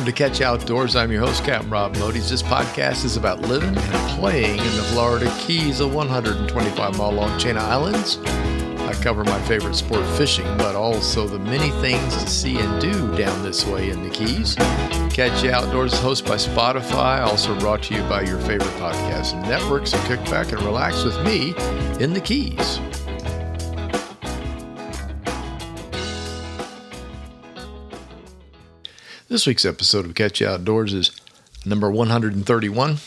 Welcome to Catch Outdoors. I'm your host, Captain Rob Modies. This podcast is about living and playing in the Florida Keys, a 125-mile-long chain of islands. I cover my favorite sport, fishing, but also the many things to see and do down this way in the Keys. Catch Outdoors is hosted by Spotify, also brought to you by your favorite podcast networks. So kick back and relax with me in the Keys. This week's episode of Catch Outdoors is number 131.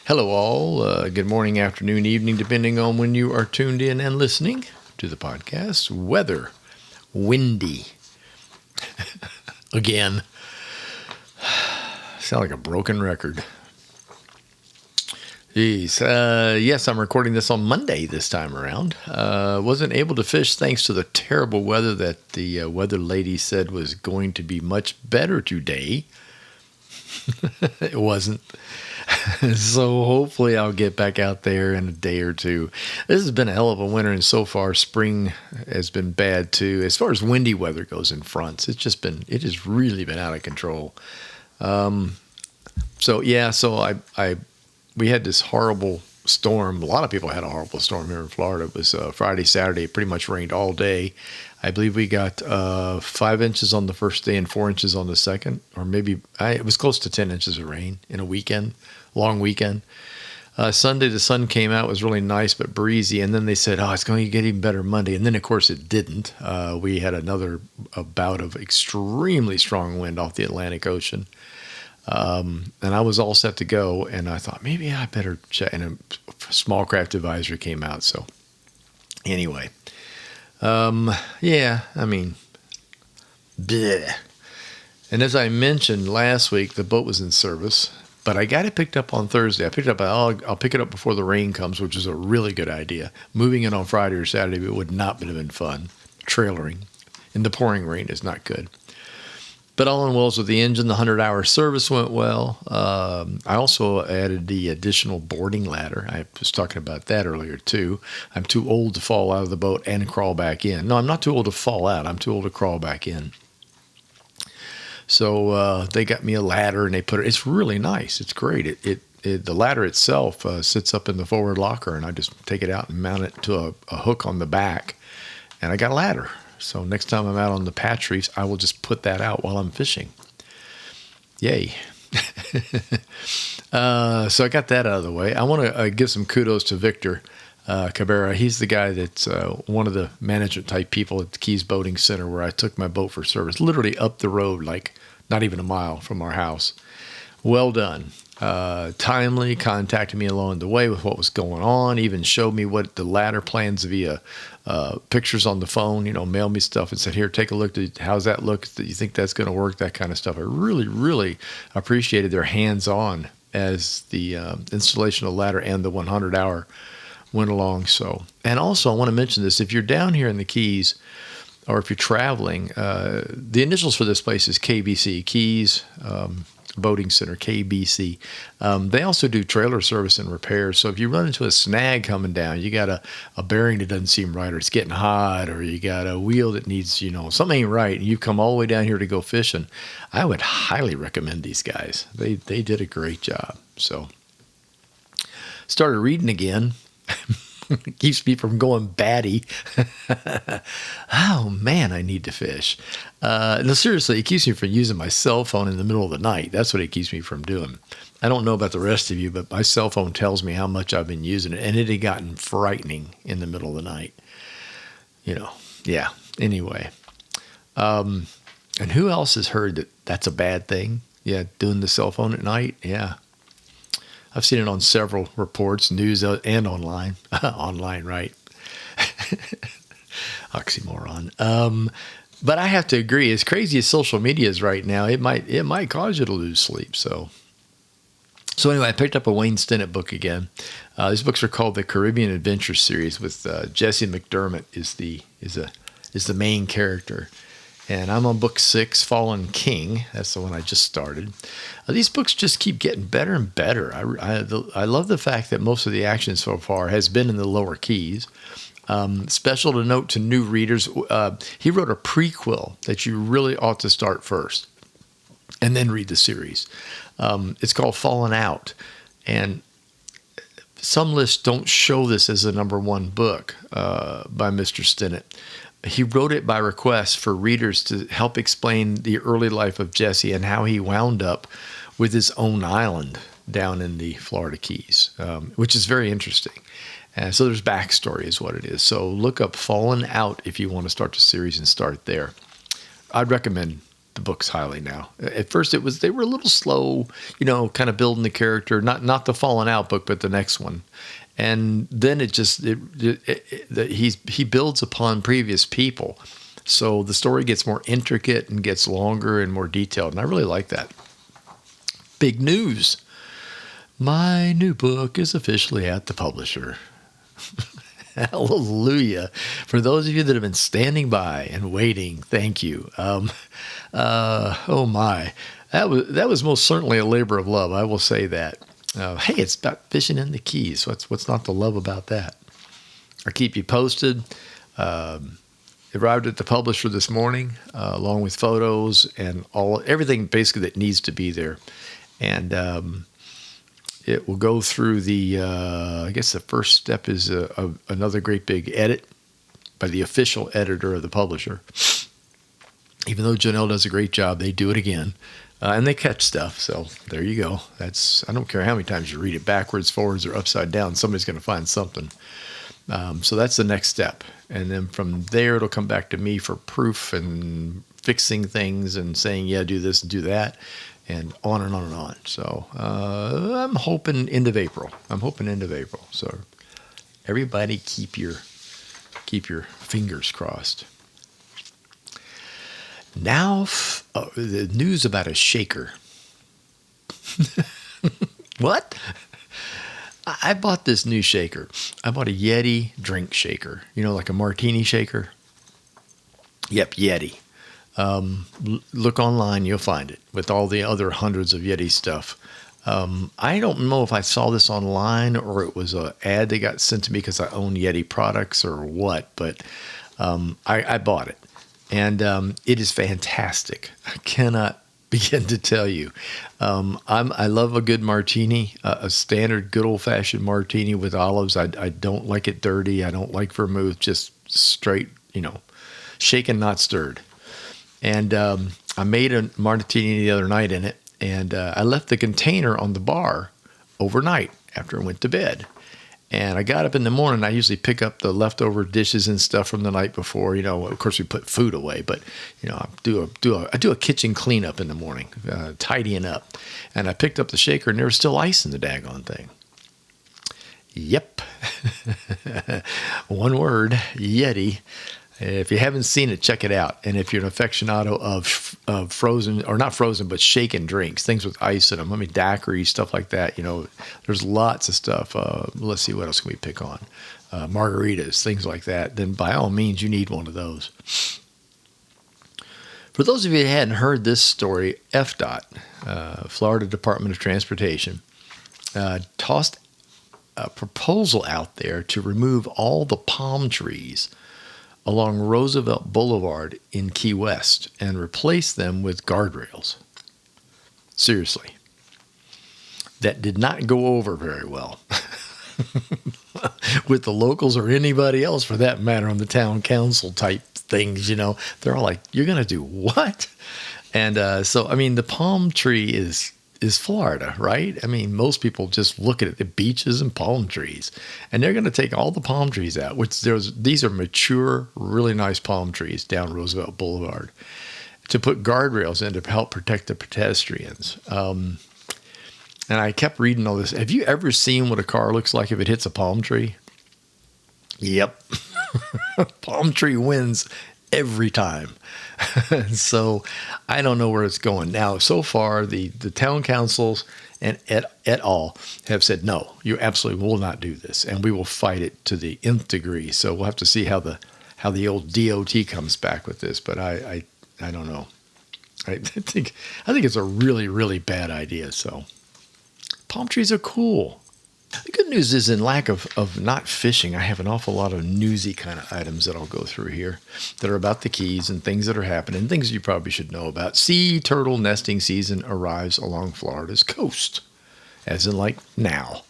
Hello all. Good morning, afternoon, evening, depending on when you are tuned in and listening to the podcast. Weather. Windy. Again. Sound like a broken record. Jeez. Yes, I'm recording this on Monday this time around. Wasn't able to fish thanks to the terrible weather that the weather lady said was going to be much better today. It wasn't. So hopefully I'll get back out there in a day or two. This has been a hell of a winter, and so far spring has been bad too. As far as windy weather goes in fronts, it has really been out of control. We had this horrible storm. A lot of people had a horrible storm here in Florida. It was Friday, Saturday. It pretty much rained all day. I believe we got 5 inches on the first day and 4 inches on the second, or maybe it was close to 10 inches of rain in a weekend, long weekend. Sunday, the sun came out. It was really nice but breezy. And then they said, it's going to get even better Monday. And then, of course, it didn't. We had another bout of extremely strong wind off the Atlantic Ocean. And I was all set to go, and I thought maybe I better check. And a small craft advisory came out. So anyway, bleh. And as I mentioned last week, the boat was in service, but I got it picked up on Thursday. I'll pick it up before the rain comes, which is a really good idea. Moving it on Friday or Saturday, it would not have been fun. Trailering in the pouring rain is not good. But all in well with the engine, the 100-hour service went well. I also added the additional boarding ladder. I was talking about that earlier, too. I'm too old to fall out of the boat and crawl back in. No, I'm not too old to fall out. I'm too old to crawl back in. So they got me a ladder, and they put it. It's really nice. It's great. The ladder itself sits up in the forward locker, and I just take it out and mount it to a hook on the back, and I got a ladder. So next time I'm out on the patch reefs, I will just put that out while I'm fishing. Yay. So I got that out of the way. I want to give some kudos to Victor Cabrera. He's the guy that's one of the management type people at the Keys Boating Center where I took my boat for service, literally up the road, like not even a mile from our house. Well done. Timely, contacted me along the way with what was going on, even showed me what the ladder plans via pictures on the phone, mailed me stuff and said, here, take a look. How's that look? Do you think that's going to work? That kind of stuff. I really, really appreciated their hands-on as the installation of the ladder and the 100-hour went along. So, and also I want to mention this, if you're down here in the Keys, or if you're traveling, the initials for this place is KBC, Keys Boating Center, KBC. They also do trailer service and repairs. So if you run into a snag coming down, you got a bearing that doesn't seem right, or it's getting hot, or you got a wheel that needs, something ain't right, and you come all the way down here to go fishing, I would highly recommend these guys. They did a great job. So started reading again. It keeps me from going batty. Oh, man, I need to fish. No, seriously, it keeps me from using my cell phone in the middle of the night. That's what it keeps me from doing. I don't know about the rest of you, but my cell phone tells me how much I've been using it, and it had gotten frightening in the middle of the night. Yeah, anyway. And who else has heard that that's a bad thing? Yeah, doing the cell phone at night? Yeah. I've seen it on several reports, news and online. Online, right? Oxymoron. But I have to agree, as crazy as social media is right now, it might cause you to lose sleep. So anyway, I picked up a Wayne Stinnett book again. These books are called the Caribbean Adventure Series, with Jesse McDermott is the main character. And I'm on book 6, Fallen King. That's the one I just started. These books just keep getting better and better. I love the fact that most of the action so far has been in the lower keys. Special to note to new readers, he wrote a prequel that you really ought to start first. and then read the series. It's called Fallen Out. And some lists don't show this as a number one book by Mr. Stinnett. He wrote it by request for readers to help explain the early life of Jesse and how he wound up with his own island down in the Florida Keys, which is very interesting. So there's backstory is what it is. So look up Fallen Out if you want to start the series and start there. I'd recommend the books highly now. At first they were a little slow, kind of building the character, not the Fallen Out book, but the next one. And then he builds upon previous people. So the story gets more intricate and gets longer and more detailed. And I really like that. Big news. My new book is officially at the publisher. Hallelujah. For those of you that have been standing by and waiting, thank you. Oh my. That was most certainly a labor of love. I will say that. Hey, it's about fishing in the Keys. What's not to love about that? I'll keep you posted. Arrived at the publisher this morning, along with photos and everything basically that needs to be there. And it will go through I guess the first step is another great big edit by the official editor of the publisher. Even though Janelle does a great job, they do it again. And they catch stuff. So there you go. I don't care how many times you read it backwards, forwards, or upside down. Somebody's going to find something. So that's the next step. And then from there, it'll come back to me for proof and fixing things and saying, yeah, do this and do that. And on and on and on. So I'm hoping end of April. So everybody keep your fingers crossed. Now, the news about a shaker. What? I bought this new shaker. I bought a Yeti drink shaker. Like a martini shaker. Yep, Yeti. Look online, you'll find it with all the other hundreds of Yeti stuff. I don't know if I saw this online or it was an ad that got sent to me because I own Yeti products or what, but I bought it. And it is fantastic. I cannot begin to tell you. I love a good martini, a standard good old-fashioned martini with olives. I don't like it dirty. I don't like vermouth, just straight, shaken, not stirred. And I made a martini the other night in it, and I left the container on the bar overnight after I went to bed. And I got up in the morning. I usually pick up the leftover dishes and stuff from the night before. Of course, we put food away, but I do a kitchen cleanup in the morning, tidying up. And I picked up the shaker, and there was still ice in the daggone thing. Yep, one word, Yeti. If you haven't seen it, check it out. And if you're an aficionado of frozen, or not frozen, but shaken drinks, things with ice in them, daiquiris, stuff like that, there's lots of stuff. Let's see, what else can we pick on? Margaritas, things like that. Then by all means, you need one of those. For those of you that hadn't heard this story, FDOT, Florida Department of Transportation, tossed a proposal out there to remove all the palm trees along Roosevelt Boulevard in Key West and replace them with guardrails. Seriously. That did not go over very well with the locals or anybody else for that matter on the town council type things, They're all like, you're going to do what? And the palm tree is Florida, right? Most people just look at it, the beaches and palm trees, and they're going to take all the palm trees out, these are mature, really nice palm trees down Roosevelt Boulevard, to put guardrails in to help protect the pedestrians. And I kept reading all this. Have you ever seen what a car looks like if it hits a palm tree? Yep. Palm tree wins every time. So I don't know where it's going. Now, so far, the town councils and et al. Have said, no, you absolutely will not do this. And we will fight it to the nth degree. So we'll have to see how the old DOT comes back with this. But I don't know. I think it's a really, really bad idea. So palm trees are cool. The good news is, in lack of not fishing, I have an awful lot of newsy kind of items that I'll go through here that are about the Keys and things that are happening, things you probably should know about. Sea turtle nesting season arrives along Florida's coast, as in like now.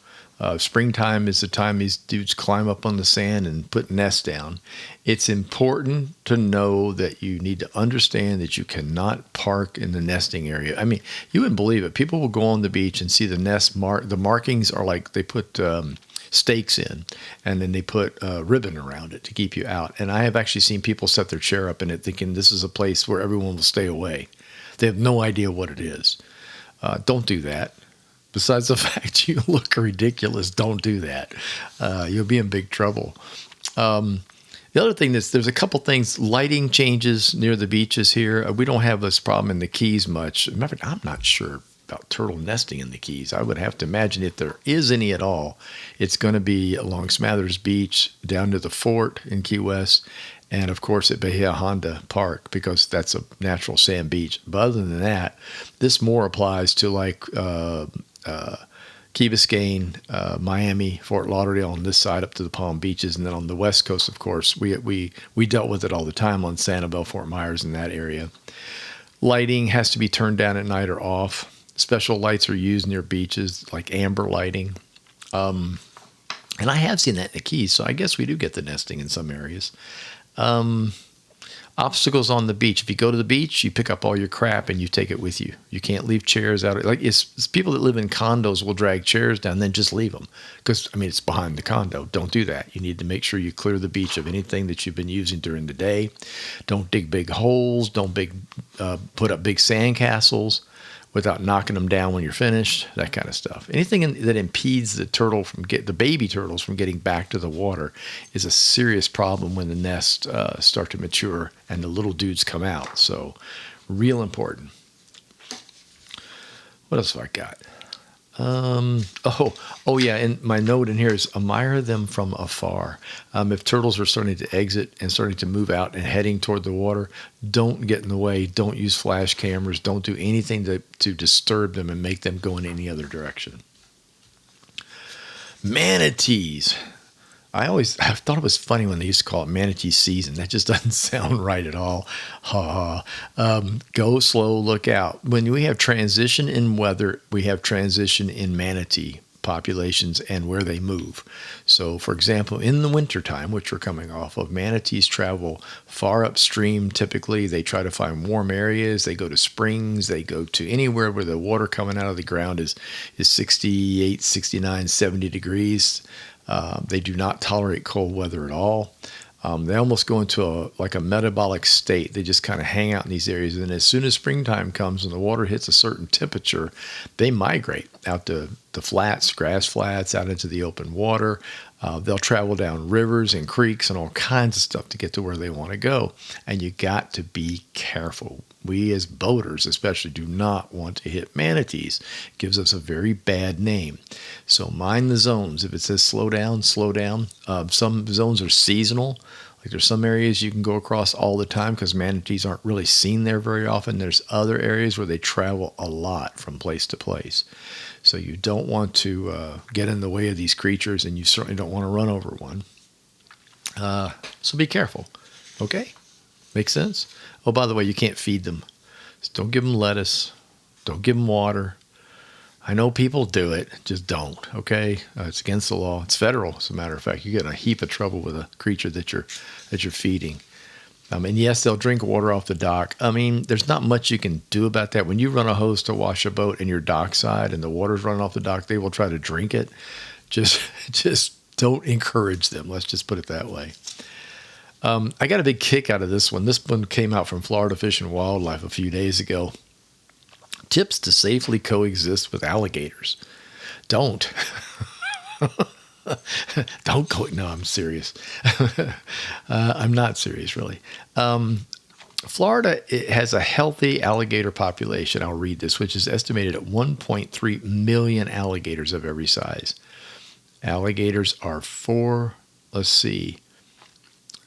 Springtime is the time these dudes climb up on the sand and put nests down. It's important to know that you need to understand that you cannot park in the nesting area. I mean, you wouldn't believe it. People will go on the beach and see the nest the markings are like they put stakes in, and then they put ribbon around it to keep you out. And I have actually seen people set their chair up in it thinking this is a place where everyone will stay away. They have no idea what it is. Don't do that. Besides the fact you look ridiculous, don't do that. You'll be in big trouble. The other thing is there's a couple things, lighting changes near the beaches here. We don't have this problem in the Keys much. Remember, I'm not sure about turtle nesting in the Keys. I would have to imagine if there is any at all, it's going to be along Smathers Beach, down to the fort in Key West, and of course at Bahia Honda Park, because that's a natural sand beach. But other than that, this more applies to like Key Biscayne, Miami, Fort Lauderdale on this side up to the Palm Beaches. And then on the West Coast, of course, we dealt with it all the time on Sanibel, Fort Myers, in that area. Lighting has to be turned down at night or off. Special lights are used near beaches, like amber lighting. And I have seen that in the Keys, so I guess we do get the nesting in some areas. Obstacles on the beach. If you go to the beach, you pick up all your crap and you take it with you. You can't leave chairs out. Like it's people that live in condos will drag chairs down, then just leave them. Because, I mean, it's behind the condo. Don't do that. You need to make sure you clear the beach of anything that you've been using during the day. Don't dig big holes. Don't put up big sand castles without knocking them down when you're finished, that kind of stuff. Anything that impedes the baby turtles from getting back to the water is a serious problem when the nests start to mature and the little dudes come out. So real important. What else have I got? Oh yeah, and my note in here is admire them from afar. If turtles are starting to exit and starting to move out and heading toward the water, don't get in the way. Don't use flash cameras. Don't do anything to disturb them and make them go in any other direction. Manatees. I thought it was funny when they used to call it manatee season. That just doesn't sound right at all. Ha ha. Go slow, look out. When we have transition in weather, we have transition in manatee populations and where they move. So, for example, in the wintertime, which we're coming off of, manatees travel far upstream. Typically, they try to find warm areas. They go to springs. They go to anywhere where the water coming out of the ground is 68, 69, 70 degrees. They do not tolerate cold weather at all. They almost go into a metabolic state. They just kind of hang out in these areas. And as soon as springtime comes and the water hits a certain temperature, they migrate out to the flats, grass flats, out into the open water. They'll travel down rivers and creeks and all kinds of stuff to get to where they want to go. And you got to be careful. We as boaters especially do not want to hit manatees. It gives us a very bad name. So mind the zones. If it says slow down, slow down. Some zones are seasonal. Like there's some areas you can go across all the time because manatees aren't really seen there very often. There's other areas where they travel a lot from place to place. So you don't want to get in the way of these creatures, and you certainly don't want to run over one. So be careful. Okay? Make sense? Oh, by the way, you can't feed them. Just don't give them lettuce. Don't give them water. I know people do it. Just don't, okay? It's against the law. It's federal, as a matter of fact. You get in a heap of trouble with a creature that you're feeding. And yes, they'll drink water off the dock. I mean, there's not much you can do about that. When you run a hose to wash a boat in your dockside and the water's running off the dock, they will try to drink it. Just don't encourage them. Let's just put it that way. I got a big kick out of this one. This one came out from Florida Fish and Wildlife a few days ago. Tips to safely coexist with alligators. Don't. Don't go. No, I'm serious. I'm not serious, really. Florida has a healthy alligator population. I'll read this, which is estimated at 1.3 million alligators of every size. Alligators are let's see.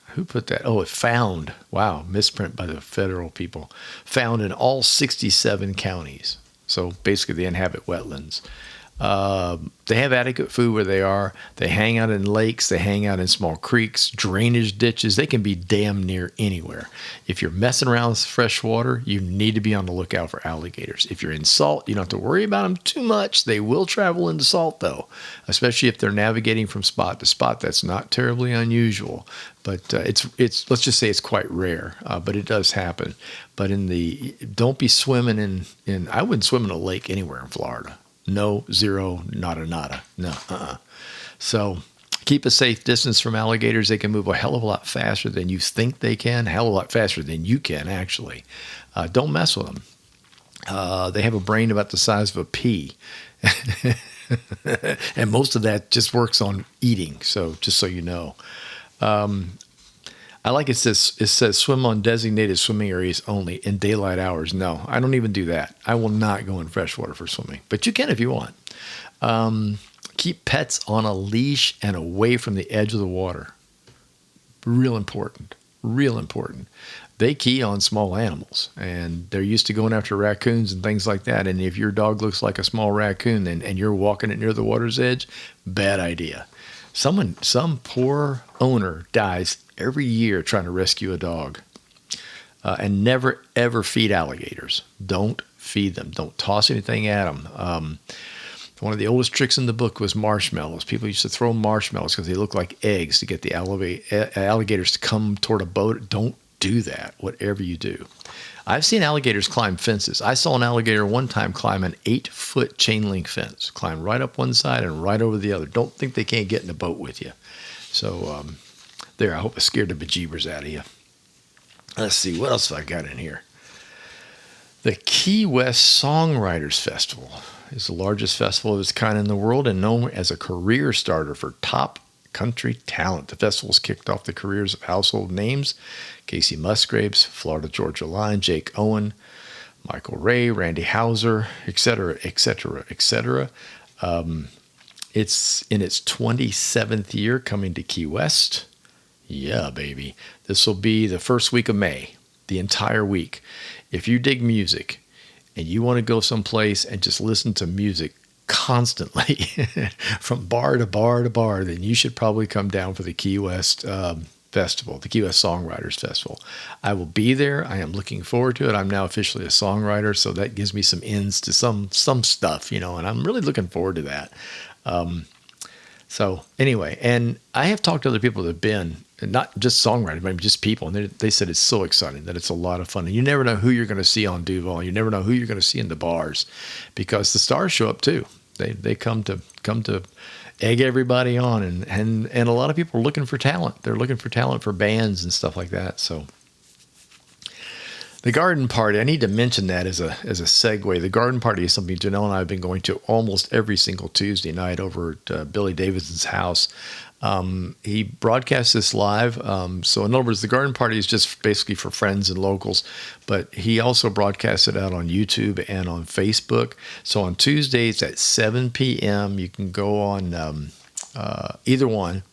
Who put that? Oh, it found. Wow, misprint by the federal people. Found in all 67 counties. So basically they inhabit wetlands. They have adequate food where they are. They hang out in lakes. They hang out in small creeks, drainage ditches. They can be damn near anywhere. If you're messing around with fresh water, you need to be on the lookout for alligators. If you're in salt, you don't have to worry about them too much. They will travel into salt, though, especially if they're navigating from spot to spot. That's not terribly unusual, but it's let's just say it's quite rare, but it does happen. But don't be swimming in I wouldn't swim in a lake anywhere in Florida. No, zero, nada, nada. No, So keep a safe distance from alligators. They can move a hell of a lot faster than you think they can, a hell of a lot faster than you can, actually. Don't mess with them. They have a brain about the size of a pea. And most of that just works on eating. So just so you know. I like it says swim on designated swimming areas only in daylight hours. No, I don't even do that. I will not go in freshwater for swimming, but you can if you want. Keep pets on a leash and away from the edge of the water. Real important. Real important. They key on small animals, and they're used to going after raccoons and things like that. And if your dog looks like a small raccoon and you're walking it near the water's edge, bad idea. Some poor owner dies every year trying to rescue a dog. And never, ever feed alligators. Don't feed them. Don't toss anything at them. One of the oldest tricks in the book was marshmallows. People used to throw marshmallows because they look like eggs to get the alligators to come toward a boat. Don't do that, whatever you do. I've seen alligators climb fences. I saw an alligator one time climb an 8-foot chain link fence, climb right up one side and right over the other. Don't think they can't get in a boat with you. So there, I hope I scared the bejeebers out of you. Let's see, what else have I got in here? The Key West Songwriters Festival is the largest festival of its kind in the world and known as a career starter for top country talent. The festival's kicked off the careers of household names: Casey Musgraves, Florida Georgia Line, Jake Owen, Michael Ray, Randy Houser, etc., etc., etc. It's in its 27th year coming to Key West. Yeah, baby. This will be the first week of May, the entire week. If you dig music and you want to go someplace and just listen to music constantly from bar to bar to bar, then you should probably come down for the Key West Festival, the Key West Songwriters Festival. I will be there. I am looking forward to it. I'm now officially a songwriter, so that gives me some ends to some stuff, and I'm really looking forward to that. So anyway, and I have talked to other people that have been, not just songwriters, but just people, and they said it's so exciting, that it's a lot of fun. And you never know who you're going to see on Duval. You never know who you're going to see in the bars, because the stars show up too. They come to egg everybody on, and a lot of people are looking for talent. They're looking for talent for bands and stuff like that. So the garden party, I need to mention that as a segue. The garden party is something Janelle and I have been going to almost every single Tuesday night over at Billy Davidson's house. He broadcasts this live. So in other words, the garden party is just basically for friends and locals, but he also broadcasts it out on YouTube and on Facebook. So on Tuesdays at 7 p.m., you can go on either one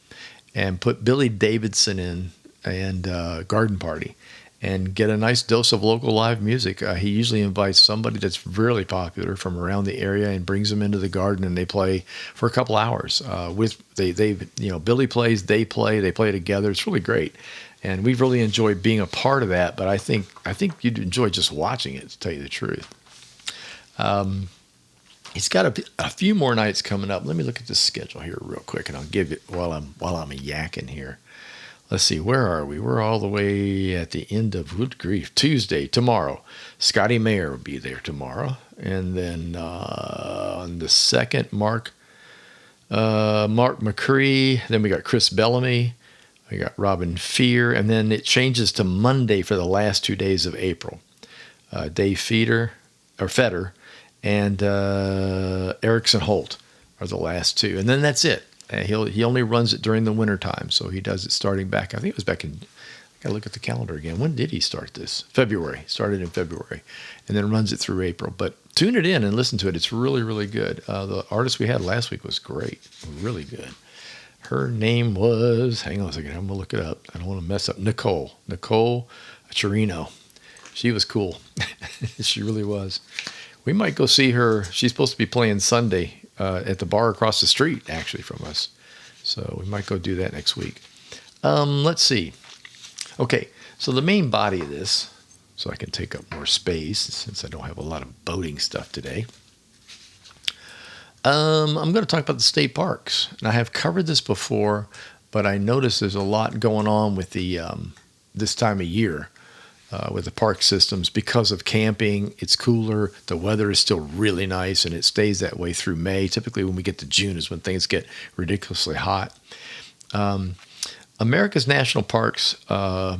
and put Billy Davidson in and garden party and get a nice dose of local live music. He usually invites somebody that's really popular from around the area and brings them into the garden, and they play for a couple hours. Billy plays, they play together. It's really great, and we've really enjoyed being a part of that. But I think you'd enjoy just watching it, to tell you the truth. He's got a few more nights coming up. Let me look at the schedule here real quick, and I'll give it while I'm yakking here. Let's see, where are we? We're all the way at the end of, good grief, Tuesday, tomorrow. Scotty Mayer will be there tomorrow. And then on the 2nd, Mark McCree. Then we got Chris Bellamy. We got Robin Fear. And then it changes to Monday for the last 2 days of April. Dave Fetter and Erickson Holt are the last two. And then that's it. He only runs it during the wintertime, so he does it starting back. I think it was back in, I gotta look at the calendar again. When did he start this? February. Started in February, and then runs it through April. But tune it in and listen to it. It's really, really good. The artist we had last week was great, really good. Her name was, hang on a second, I'm gonna look it up. I don't want to mess up. Nicole Chirino. She was cool. She really was. We might go see her. She's supposed to be playing Sunday at the bar across the street, actually, from us. So we might go do that next week. Let's see. Okay, so the main body of this, so I can take up more space since I don't have a lot of boating stuff today. I'm going to talk about the state parks. And I have covered this before, but I notice there's a lot going on with the this time of year with the park systems because of camping. It's cooler. The weather is still really nice, and it stays that way through May. Typically, when we get to June is when things get ridiculously hot. America's national parks, I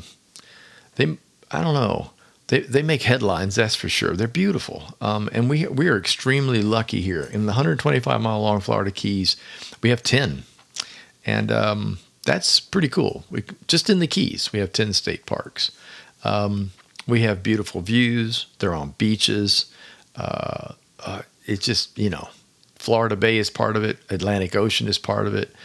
don't know. They make headlines, that's for sure. They're beautiful. And we are extremely lucky here. In the 125-mile-long Florida Keys, we have 10. And that's pretty cool. Just in the Keys, we have 10 state parks. We have beautiful views. They're on beaches. It's just, Florida Bay is part of it. Atlantic Ocean is part of it.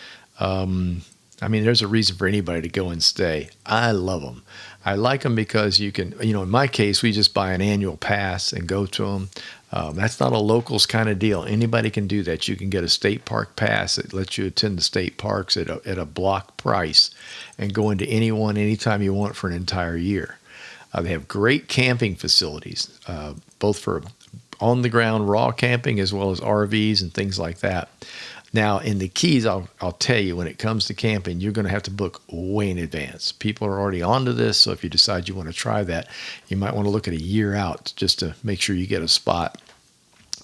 There's a reason for anybody to go and stay. I love them. I like them because you can, in my case, we just buy an annual pass and go to them. That's not a locals kind of deal. Anybody can do that. You can get a state park pass that lets you attend the state parks at a block price and go into anytime you want for an entire year. They have great camping facilities, both for on-the-ground raw camping as well as RVs and things like that. Now, in the Keys, I'll tell you, when it comes to camping, you're going to have to book way in advance. People are already onto this, so if you decide you want to try that, you might want to look at a year out just to make sure you get a spot.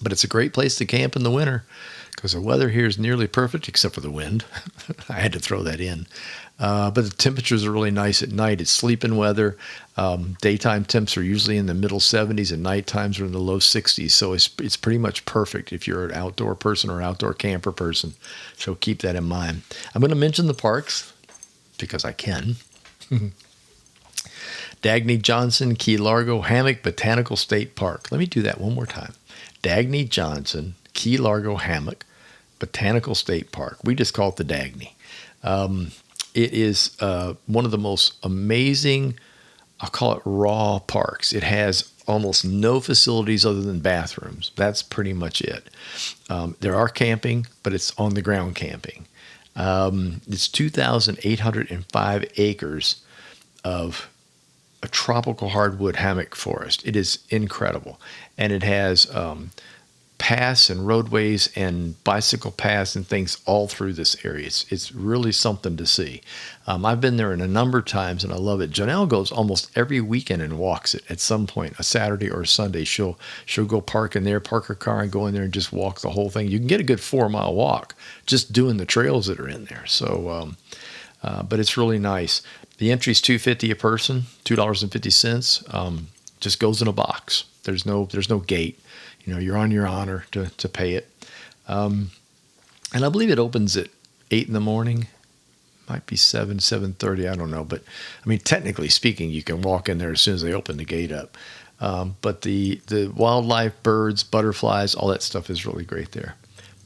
But it's a great place to camp in the winter because the weather here is nearly perfect, except for the wind. I had to throw that in. But the temperatures are really nice at night. It's sleeping weather. Daytime temps are usually in the middle 70s and night times are in the low 60s. So it's pretty much perfect if you're an outdoor person or outdoor camper person. So keep that in mind. I'm going to mention the parks because I can. Dagny Johnson, Key Largo, Hammock Botanical State Park. Let me do that one more time. Dagny Johnson, Key Largo, Hammock Botanical State Park. We just call it the Dagny. It is one of the most amazing, I'll call it raw parks. It has almost no facilities other than bathrooms. That's pretty much it. There are camping, but it's on the ground camping. It's 2,805 acres of a tropical hardwood hammock forest. It is incredible. And it has paths and roadways and bicycle paths and things all through this area. It's really something to see. I've been there a number of times and I love it. Janelle goes almost every weekend and walks it at some point, a Saturday or a Sunday. She'll go park in there, park her car and go in there and just walk the whole thing. You can get a good 4-mile walk just doing the trails that are in there. So, but it's really nice. The entry's $2.50 a person, $2.50. Just goes in a box. There's no gate. You're on your honor to pay it. And I believe it opens at 8 in the morning. Might be 7:30, I don't know. But, technically speaking, you can walk in there as soon as they open the gate up. But the wildlife, birds, butterflies, all that stuff is really great there.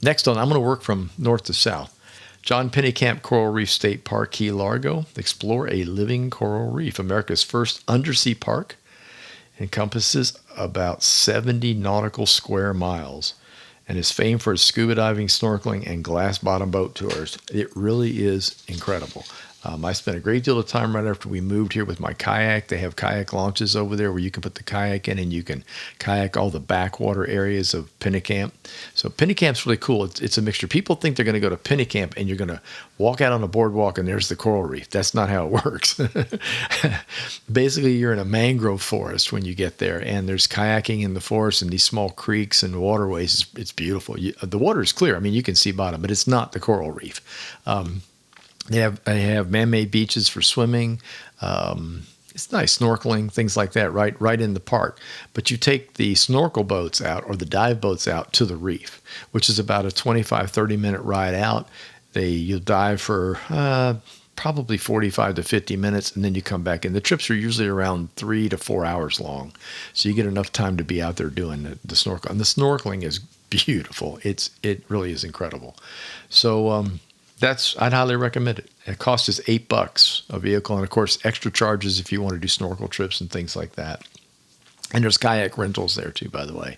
Next on, I'm going to work from north to south. John Pennekamp Coral Reef State Park, Key Largo. Explore a living coral reef, America's first undersea park. Encompasses about 70 nautical square miles and is famed for its scuba diving, snorkeling, and glass bottom boat tours. It really is incredible. I spent a great deal of time right after we moved here with my kayak. They have kayak launches over there where you can put the kayak in and you can kayak all the backwater areas of Pennekamp. So Pennecamp's really cool. It's a mixture. People think they're going to go to Pennekamp and you're going to walk out on a boardwalk and there's the coral reef. That's not how it works. Basically, you're in a mangrove forest when you get there, and there's kayaking in the forest and these small creeks and waterways. It's beautiful. The water is clear. You can see bottom, but it's not the coral reef. They have man-made beaches for swimming. It's nice snorkeling, things like that, right in the park. But you take the snorkel boats out or the dive boats out to the reef, which is about a 25, 30-minute ride out. You'll dive for probably 45 to 50 minutes, and then you come back in. The trips are usually around 3 to 4 hours long, so you get enough time to be out there doing the snorkel. And the snorkeling is beautiful. It really is incredible. So I'd highly recommend it. It costs us $8 a vehicle, and of course, extra charges if you want to do snorkel trips and things like that. And there's kayak rentals there too, by the way.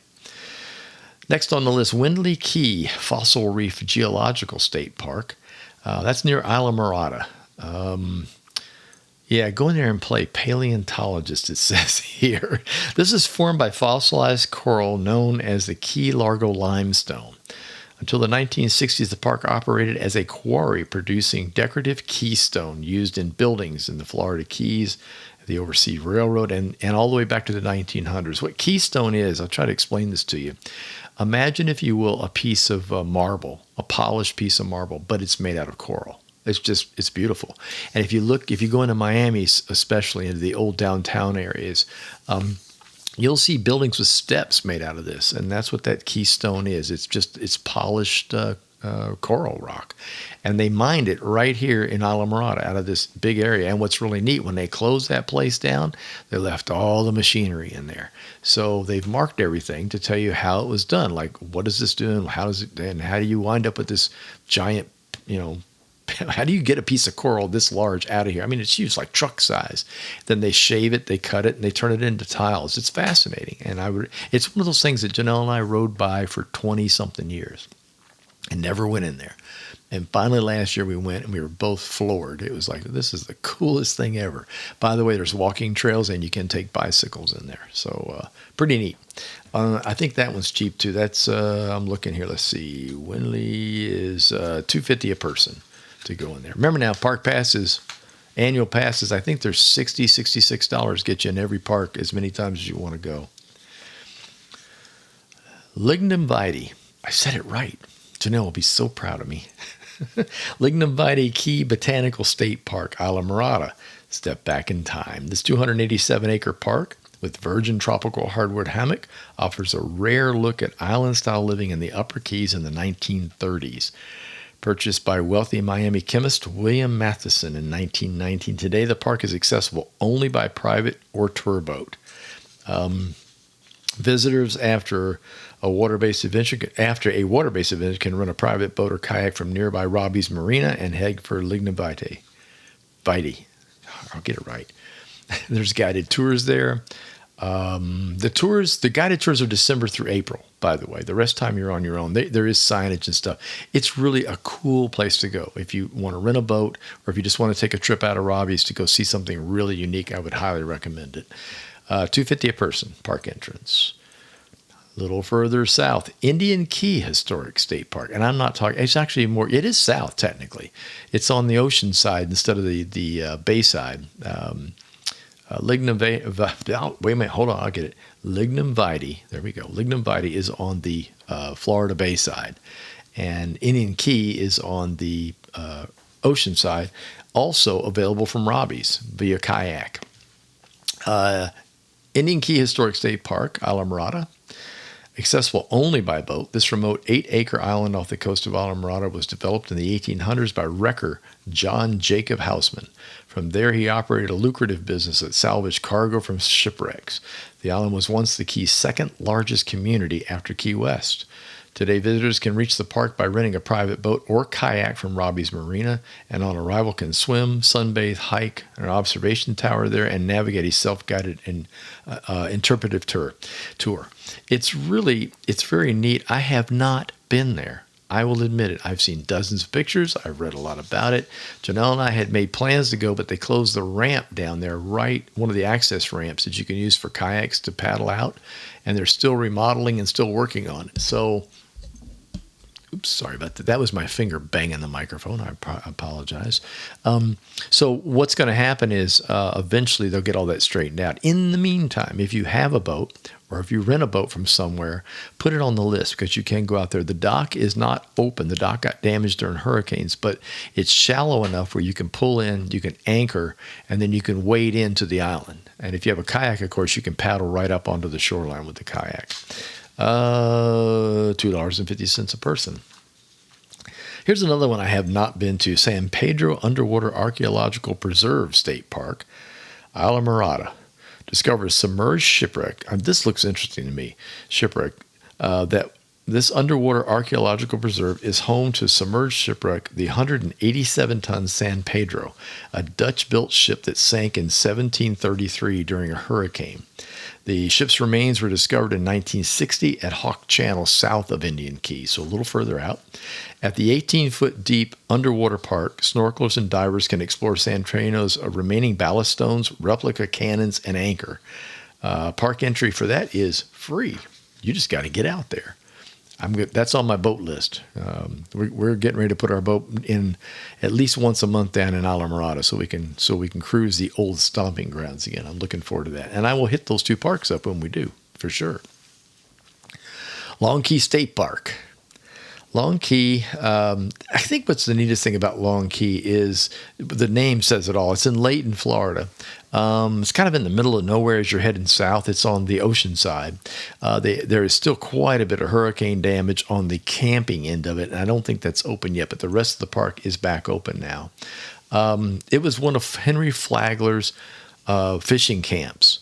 Next on the list, Windley Key Fossil Reef Geological State Park. That's near Isla Morada. Yeah, go in there and play paleontologist, it says here. This is formed by fossilized coral known as the Key Largo limestone. Until the 1960s, the park operated as a quarry producing decorative keystone used in buildings in the Florida Keys, the Overseas Railroad, and all the way back to the 1900s. What keystone is, I'll try to explain this to you. Imagine, if you will, a piece of marble, a polished piece of marble, but it's made out of coral. It's beautiful. And if you go into Miami, especially into the old downtown areas, you'll see buildings with steps made out of this. And that's what that keystone is. It's polished coral rock. And they mined it right here in Isla Morada out of this big area. And what's really neat, when they closed that place down, they left all the machinery in there. So they've marked everything to tell you how it was done. Like, what is this doing? How do you wind up with this giant, how do you get a piece of coral this large out of here? I mean, it's huge, like truck size. Then they shave it, they cut it, and they turn it into tiles. It's fascinating. And it's one of those things that Janelle and I rode by for 20-something years and never went in there. And finally last year we went, and we were both floored. It was like, this is the coolest thing ever. By the way, there's walking trails, and you can take bicycles in there. So pretty neat. I think that one's cheap too. That's I'm looking here. Let's see. Windley is $250 a person to go in there. Remember now, park passes, annual passes, I think they're $60, $66, get you in every park as many times as you want to go. Lignum Vitae. I said it right. Janelle will be so proud of me. Lignum Vitae Key Botanical State Park, Isla Morada. Step back in time. This 287-acre park with virgin tropical hardwood hammock offers a rare look at island-style living in the Upper Keys in the 1930s. Purchased by wealthy Miami chemist William Matheson in 1919. Today, the park is accessible only by private or tour boat. Visitors after a water-based adventure can rent a private boat or kayak from nearby Robbie's Marina and head for Lignum Vitae. I'll get it right. There's guided tours there. The guided tours are December through April, by the way. The rest of the time you're on your own. There is signage and stuff. It's really a cool place to go. If you want to rent a boat, or if you just want to take a trip out of Robbie's to go see something really unique, I would highly recommend it. $250 a person, park entrance. A little further south, Indian Key Historic State Park. And I'm not talking, it's actually it is south technically. It's on the ocean side instead of the bay side. Lignum Vitae, wait a minute, hold on, I'll get it. Lignum Vitae, there we go. Lignum Vitae is on the Florida Bay side, and Indian Key is on the ocean side, also available from Robbie's via kayak. Indian Key Historic State Park, Isla Morada, accessible only by boat. This remote 8-acre island off the coast of Isla Morada was developed in the 1800s by wrecker John Jacob Houseman. From there, he operated a lucrative business that salvaged cargo from shipwrecks. The island was once the Key's second largest community after Key West. Today, visitors can reach the park by renting a private boat or kayak from Robbie's Marina, and on arrival can swim, sunbathe, hike, an observation tower there, and navigate a self-guided and interpretive tour. It's very neat. I have not been there. I will admit it. I've seen dozens of pictures. I've read a lot about it. Janelle and I had made plans to go, but they closed the ramp down there, one of the access ramps that you can use for kayaks to paddle out, and they're still remodeling and still working on it. So, oops, sorry about that. That was my finger banging the microphone. I apologize. So what's going to happen is eventually they'll get all that straightened out. In the meantime, if you have a boat, or if you rent a boat from somewhere, put it on the list because you can go out there. The dock is not open. The dock got damaged during hurricanes, but it's shallow enough where you can pull in, you can anchor, and then you can wade into the island. And if you have a kayak, of course, you can paddle right up onto the shoreline with the kayak. $2.50 a person. Here's another one I have not been to. San Pedro Underwater Archaeological Preserve State Park, Isla Morada. Discovers submerged shipwreck. This looks interesting to me. Shipwreck that This underwater archaeological preserve is home to submerged shipwreck, the 187-ton San Pedro, a Dutch-built ship that sank in 1733 during a hurricane. The ship's remains were discovered in 1960 at Hawk Channel south of Indian Key, so a little further out. At the 18-foot deep underwater park, snorkelers and divers can explore San Pedro's remaining ballast stones, replica cannons, and anchor. Park entry for that is free. You just got to get out there. That's on my boat list. We're getting ready to put our boat in at least once a month down in Islamorada so we can cruise the old stomping grounds again. I'm looking forward to that. And I will hit those two parks up when we do, for sure. Long Key State Park. Long Key, I think what's the neatest thing about Long Key is the name says it all. It's in Layton, Florida. It's kind of in the middle of nowhere as you're heading south. It's on the ocean side. There is still quite a bit of hurricane damage on the camping end of it, and I don't think that's open yet, but the rest of the park is back open now. It was one of Henry Flagler's fishing camps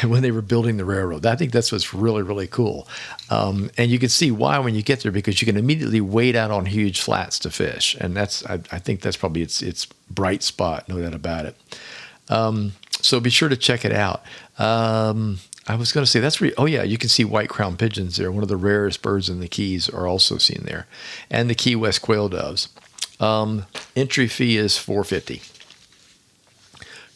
when they were building the railroad. I think that's what's really, really cool. And you can see why when you get there, because you can immediately wade out on huge flats to fish. And I think that's probably its bright spot, no doubt about it. So be sure to check it out. I was going to say you can see white crowned pigeons there. One of the rarest birds in the Keys are also seen there. And the Key West quail doves. Entry fee is $4.50.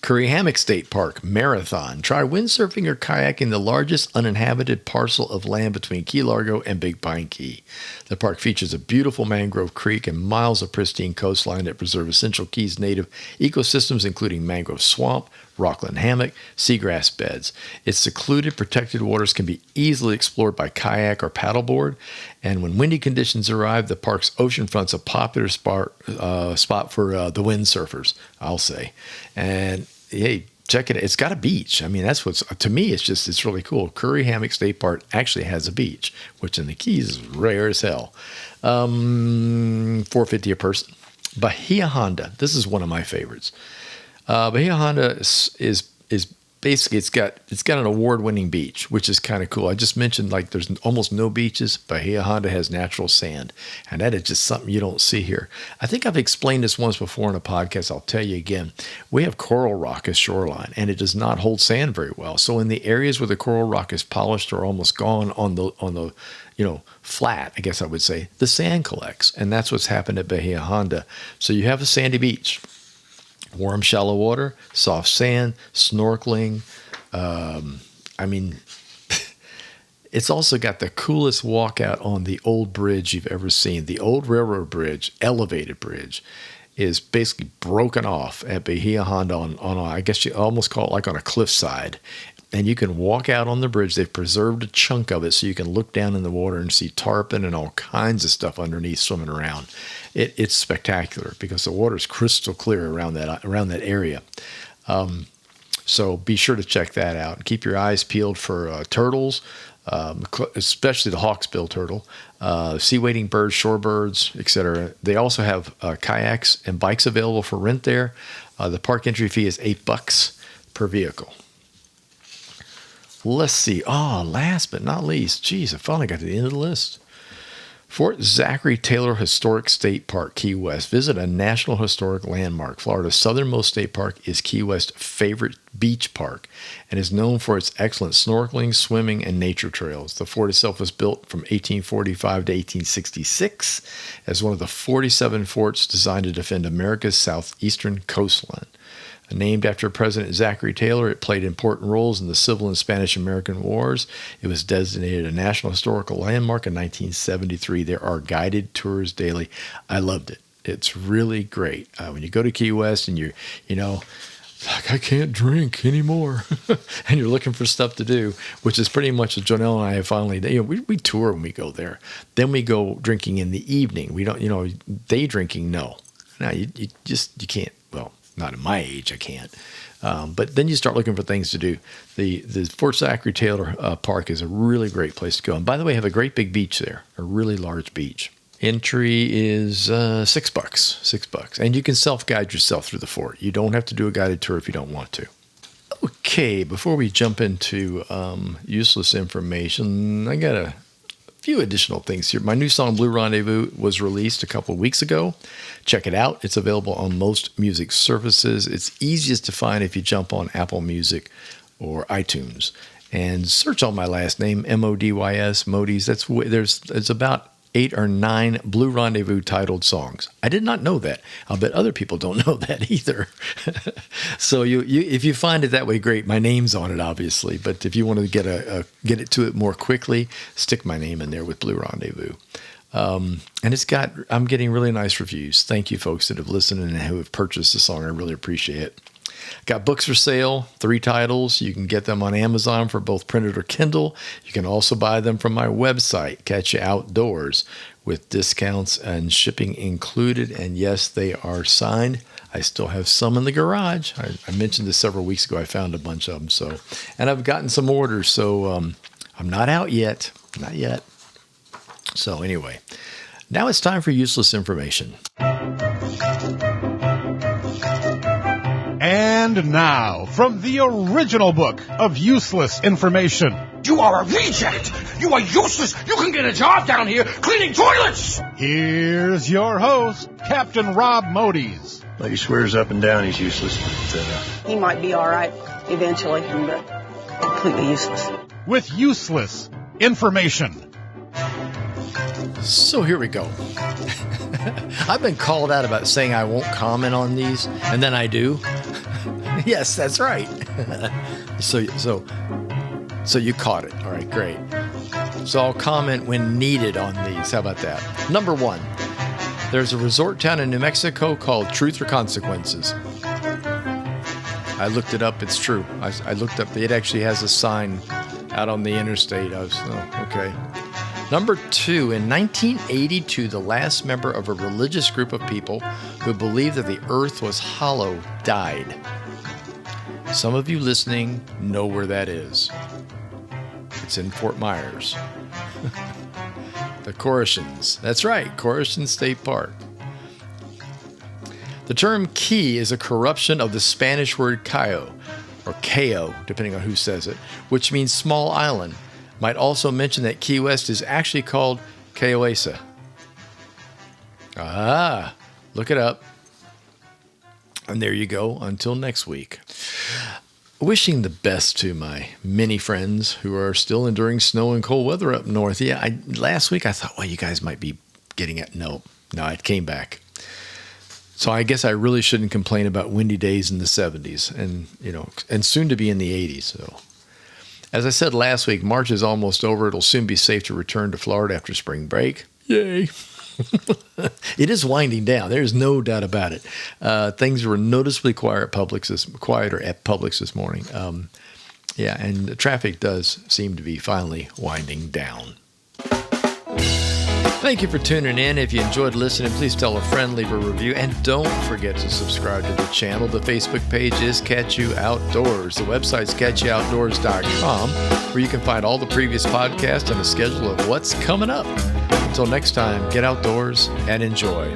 Curry Hammock State Park Marathon. Try windsurfing or kayaking the largest uninhabited parcel of land between Key Largo and Big Pine Key. The park features a beautiful mangrove creek and miles of pristine coastline that preserve essential Keys native ecosystems, including mangrove swamp, rockland hammock, seagrass beds. Its secluded, protected waters can be easily explored by kayak or paddleboard. And when windy conditions arrive, the park's oceanfront's a popular spot for the windsurfers, I'll say. And hey, check it. It's got a beach. I mean, that's to me, it's really cool. Curry Hammock State Park actually has a beach, which in the Keys is rare as hell. $4.50 a person. Bahia Honda. This is one of my favorites. Bahia Honda is basically it's got an award-winning beach, which is kind of cool. I just mentioned there's almost no beaches. Bahia Honda has natural sand, and that is just something you don't see here. I think I've explained this once before in a podcast. I'll tell you again. We have coral rock as shoreline, and it does not hold sand very well. So in the areas where the coral rock is polished or almost gone on the flat, I guess I would say, the sand collects, and that's what's happened at Bahia Honda. So you have a sandy beach. Warm, shallow water, soft sand, snorkeling. It's also got the coolest walkout on the old bridge you've ever seen. The old railroad bridge, elevated bridge, is basically broken off at Bahia Honda I guess you almost call it like on a cliffside. And you can walk out on the bridge. They've preserved a chunk of it so you can look down in the water and see tarpon and all kinds of stuff underneath swimming around. It's spectacular because the water is crystal clear around that area. So be sure to check that out. Keep your eyes peeled for turtles, especially the hawksbill turtle, sea-wading birds, shorebirds, etc. They also have kayaks and bikes available for rent there. The park entry fee is $8 per vehicle. Let's see. Last but not least, geez, I finally got to the end of the list. Fort Zachary Taylor Historic State Park, Key West. Visit a National Historic Landmark. Florida's southernmost state park is Key West's favorite beach park and is known for its excellent snorkeling, swimming, and nature trails. The fort itself was built from 1845 to 1866 as one of the 47 forts designed to defend America's southeastern coastline. Named after President Zachary Taylor, it played important roles in the Civil and Spanish-American Wars. It was designated a National Historical Landmark in 1973. There are guided tours daily. I loved it. It's really great. When you go to Key West and I can't drink anymore, and you're looking for stuff to do, which is pretty much what Jonelle and I have finally, we tour when we go there. Then we go drinking in the evening. We don't, day drinking, no. No, you can't, well, not at my age, I can't. But then you start looking for things to do. The Fort Zachary Taylor Park is a really great place to go. And by the way, have a great big beach there, a really large beach. Entry is $6. And you can self-guide yourself through the fort. You don't have to do a guided tour if you don't want to. Okay, before we jump into useless information, I got few additional things here. My new song, Blue Rendezvous, was released a couple of weeks ago. Check it out. It's available on most music services. It's easiest to find if you jump on Apple Music or iTunes and search on my last name, Modys, Modys. There's about 8 or 9 Blue Rendezvous titled songs. I did not know that. I'll bet other people don't know that either. So if you find it that way, great. My name's on it, obviously. But if you want to get it to it more quickly, stick my name in there with Blue Rendezvous. And I'm getting really nice reviews. Thank you, folks that have listened and who have purchased the song. I really appreciate it. Got books for sale, 3 titles. You can get them on Amazon for both printed or Kindle. You can also buy them from my website, Catch You Outdoors, with discounts and shipping included. And yes, they are signed. I still have some in the garage. I mentioned this several weeks ago. I found a bunch of them. And I've gotten some orders. So I'm not out yet. Not yet. So anyway, now it's time for useless information. And now, from the original book of useless information. You are a reject! You are useless! You can get a job down here cleaning toilets! Here's your host, Captain Rob Modys. Well, he swears up and down he's useless, but he might be all right eventually, but completely useless. With useless information. So here we go. I've been called out about saying I won't comment on these, and then I do. Yes, that's right. So you caught it. All right, great. So I'll comment when needed on these. How about that? Number 1, there's a resort town in New Mexico called Truth or Consequences. I looked it up. It's true. I looked up. It actually has a sign out on the interstate. Okay. Number 2, in 1982, the last member of a religious group of people who believed that the earth was hollow died. Some of you listening know where that is. It's in Fort Myers. The Corians. That's right, Corian State Park. The term key is a corruption of the Spanish word cayo, or cayo, depending on who says it, which means small island. Might also mention that Key West is actually called Cayoesa. Look it up. And there you go. Until next week. Wishing the best to my many friends who are still enduring snow and cold weather up north. Yeah, last week I thought, well, you guys might be getting it. No, it came back. So I guess I really shouldn't complain about windy days in the 70s and soon to be in the 80s. So, as I said last week, March is almost over. It'll soon be safe to return to Florida after spring break. Yay. It is winding down. There's no doubt about it. Things were noticeably quieter at Publix this morning. And the traffic does seem to be finally winding down. Thank you for tuning in. If you enjoyed listening, please tell a friend, leave a review, and don't forget to subscribe to the channel. The Facebook page is Catch You Outdoors. The website's catchyoutdoors.com, where you can find all the previous podcasts and a schedule of what's coming up. Until next time, get outdoors and enjoy.